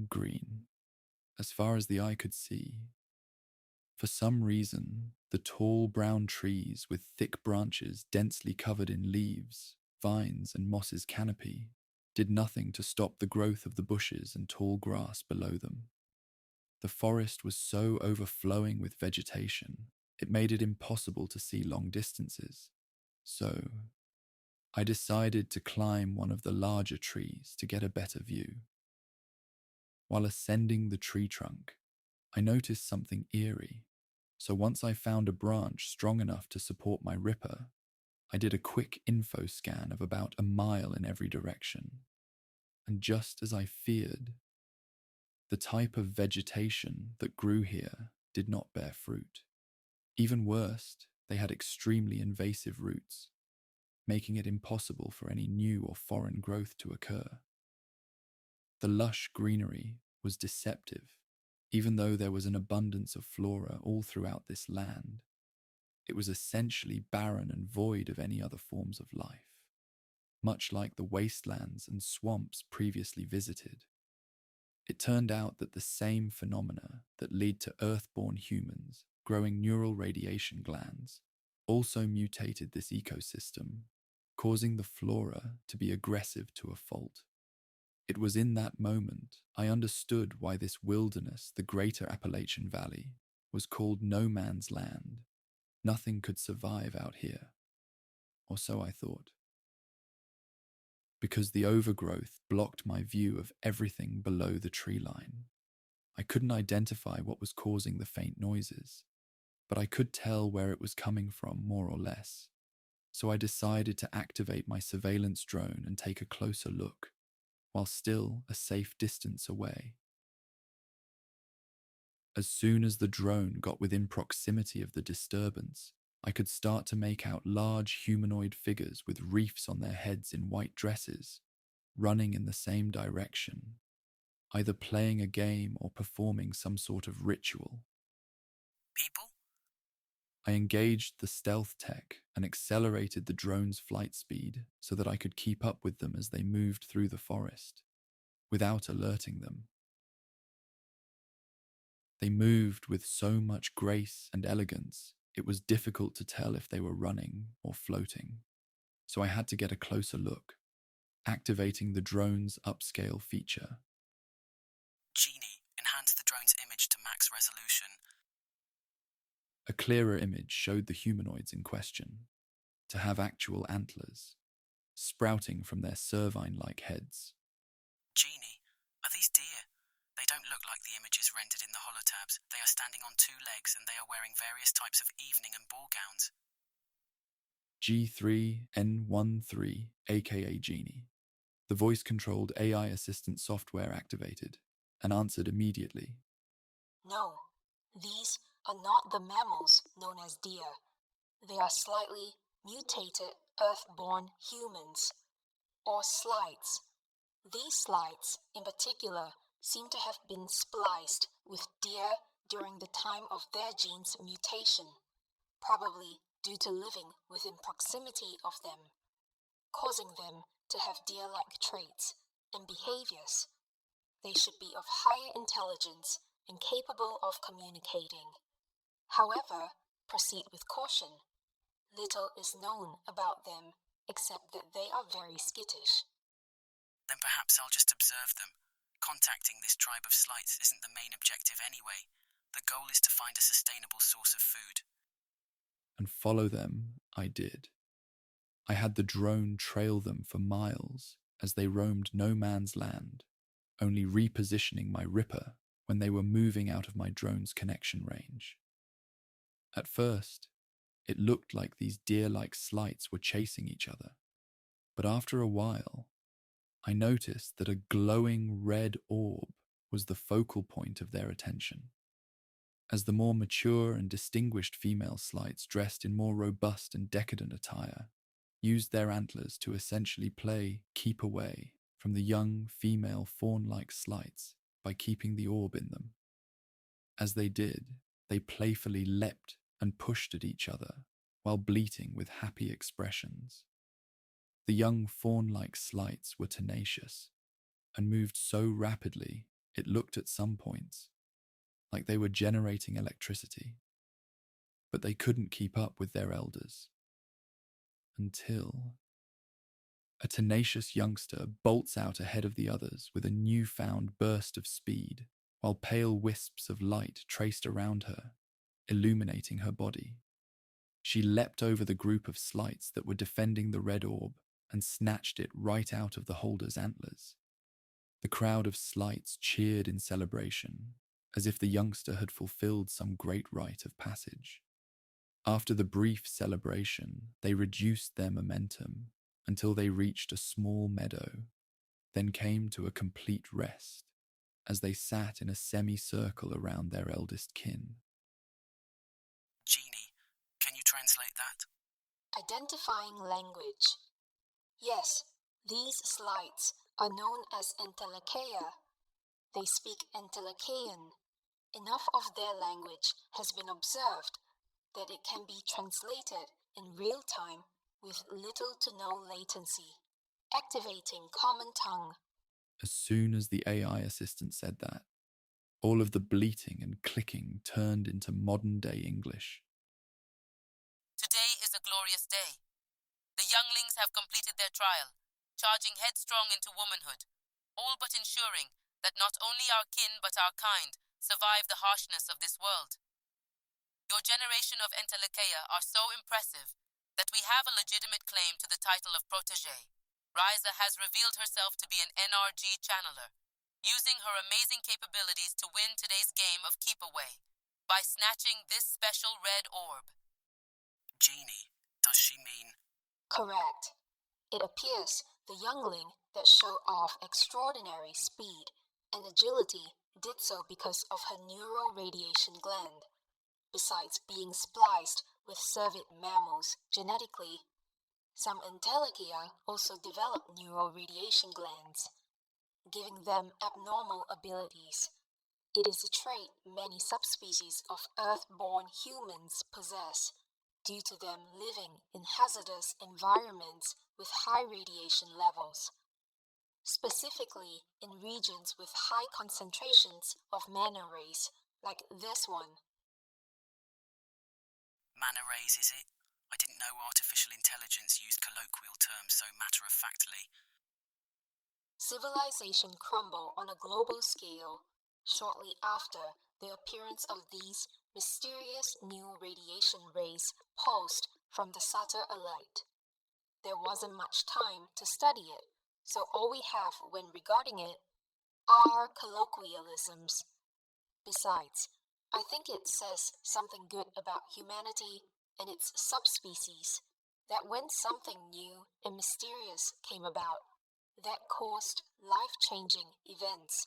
green, as far as the eye could see. For some reason, the tall brown trees with thick branches densely covered in leaves, vines, and moss's canopy did nothing to stop the growth of the bushes and tall grass below them. The forest was so overflowing with vegetation, it made it impossible to see long distances. So, I decided to climb one of the larger trees to get a better view. While ascending the tree trunk, I noticed something eerie, so once I found a branch strong enough to support my ripper, I did a quick info scan of about a mile in every direction. And just as I feared, the type of vegetation that grew here did not bear fruit. Even worse, they had extremely invasive roots, making it impossible for any new or foreign growth to occur. The lush greenery was deceptive, even though there was an abundance of flora all throughout this land. It was essentially barren and void of any other forms of life, much like the wastelands and swamps previously visited. It turned out that the same phenomena that lead to earthborn humans growing neural radiation glands also mutated this ecosystem, causing the flora to be aggressive to a fault. It was in that moment I understood why this wilderness, the Greater Appalachian Valley, was called no man's land. Nothing could survive out here, or so I thought. Because the overgrowth blocked my view of everything below the tree line. I couldn't identify what was causing the faint noises, but I could tell where it was coming from more or less. So I decided to activate my surveillance drone and take a closer look, while still a safe distance away. As soon as the drone got within proximity of the disturbance, I could start to make out large humanoid figures with wreaths on their heads in white dresses, running in the same direction, either playing a game or performing some sort of ritual. People? I engaged the stealth tech and accelerated the drone's flight speed so that I could keep up with them as they moved through the forest, without alerting them. They moved with so much grace and elegance, it was difficult to tell if they were running or floating. So I had to get a closer look, activating the drone's upscale feature. Genie, enhance the drone's image to max resolution. A clearer image showed the humanoids in question to have actual antlers, sprouting from their cervine-like heads. Genie, are these deer? They don't look like the images rendered in the holotabs. They are standing on two legs and they are wearing various types of evening and ball gowns. G3N13, aka Genie. The voice-controlled AI assistant software activated and answered immediately. No, these are not the mammals known as deer. They are slightly mutated earthborn humans, or slides. These slides, in particular, seem to have been spliced with deer during the time of their gene's mutation, probably due to living within proximity of them, causing them to have deer-like traits and behaviors. They should be of higher intelligence and capable of communicating. However, proceed with caution. Little is known about them except that they are very skittish. Then perhaps I'll just observe them. Contacting this tribe of slights isn't the main objective anyway. The goal is to find a sustainable source of food. And follow them I did. I had the drone trail them for miles as they roamed no man's land, only repositioning my ripper when they were moving out of my drone's connection range. At first, it looked like these deer-like slights were chasing each other, but after a while, I noticed that a glowing red orb was the focal point of their attention. As the more mature and distinguished female slights dressed in more robust and decadent attire used their antlers to essentially play keep away from the young female fawn-like slights by keeping the orb in them. As they did, they playfully leapt and pushed at each other while bleating with happy expressions. The young fawn-like slights were tenacious and moved so rapidly It looked at some points like they were generating electricity, but they couldn't keep up with their elders. Until a tenacious youngster bolts out ahead of the others with a newfound burst of speed, while pale wisps of light traced around her, illuminating her body. She leapt over the group of slights that were defending the red orb and snatched it right out of the holder's antlers. The crowd of slights cheered in celebration, as if the youngster had fulfilled some great rite of passage. After the brief celebration, they reduced their momentum until they reached a small meadow, then came to a complete rest as they sat in a semicircle around their eldest kin. Genie, can you translate that? Identifying language. Yes, these slides are known as Entelecheia. They speak Entelechean. Enough of their language has been observed that it can be translated in real time with little to no latency, activating common tongue. As soon as the AI assistant said that, all of the bleating and clicking turned into modern-day English. Today is a glorious day. The younglings have completed their trial, charging headstrong into womanhood, all but ensuring that not only our kin but our kind survive the harshness of this world. Your generation of Entelecheia are so impressive that we have a legitimate claim to the title of protégé. Ryza has revealed herself to be an NRG channeler, using her amazing capabilities to win today's game of Keep Away by snatching this special red orb. Genie, does she mean... Correct. It appears the youngling that showed off extraordinary speed and agility did so because of her neuroradiation gland. Besides being spliced with cervid mammals genetically, some Entelecheia also develop neuroradiation glands, giving them abnormal abilities. It is a trait many subspecies of Earth-born humans possess, due to them living in hazardous environments with high radiation levels, specifically in regions with high concentrations of mana rays, like this one. Mana rays, is it? I didn't know artificial intelligence used colloquial terms so matter-of-factly. Civilization crumbled on a global scale shortly after the appearance of these mysterious new radiation rays pulsed from the Satyr Elite. There wasn't much time to study it, so all we have when regarding it are colloquialisms. Besides, I think it says something good about humanity and its subspecies, that when something new and mysterious came about that caused life-changing events,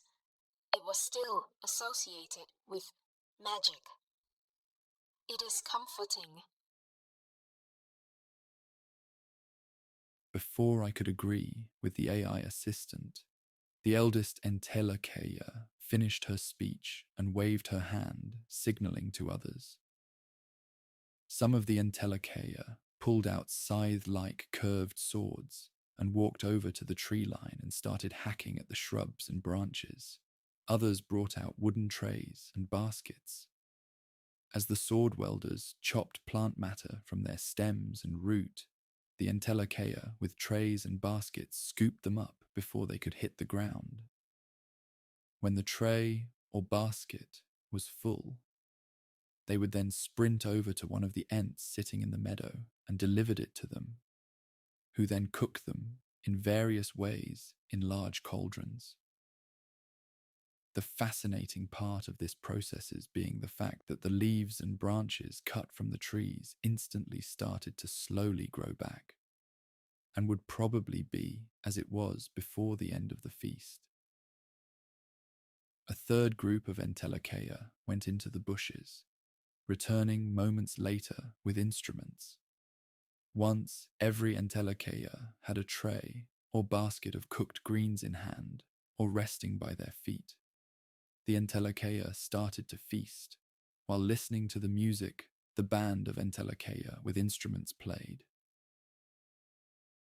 it was still associated with magic. It is comforting. Before I could agree with the AI assistant, the eldest Entelecheia finished her speech and waved her hand, signaling to others. Some of the Entelecheia pulled out scythe-like curved swords and walked over to the tree line and started hacking at the shrubs and branches. Others brought out wooden trays and baskets. As the sword welders chopped plant matter from their stems and root, the Entelecheia with trays and baskets scooped them up before they could hit the ground. When the tray or basket was full, they would then sprint over to one of the Ents sitting in the meadow and delivered it to them, who then cooked them in various ways in large cauldrons. The fascinating part of this process is being the fact that the leaves and branches cut from the trees instantly started to slowly grow back, and would probably be as it was before the end of the feast. A third group of Entelecheia went into the bushes, returning moments later with instruments. Once every Entelecheia had a tray or basket of cooked greens in hand or resting by their feet. The Entelecheia started to feast, while listening to the music the band of Entelecheia with instruments played.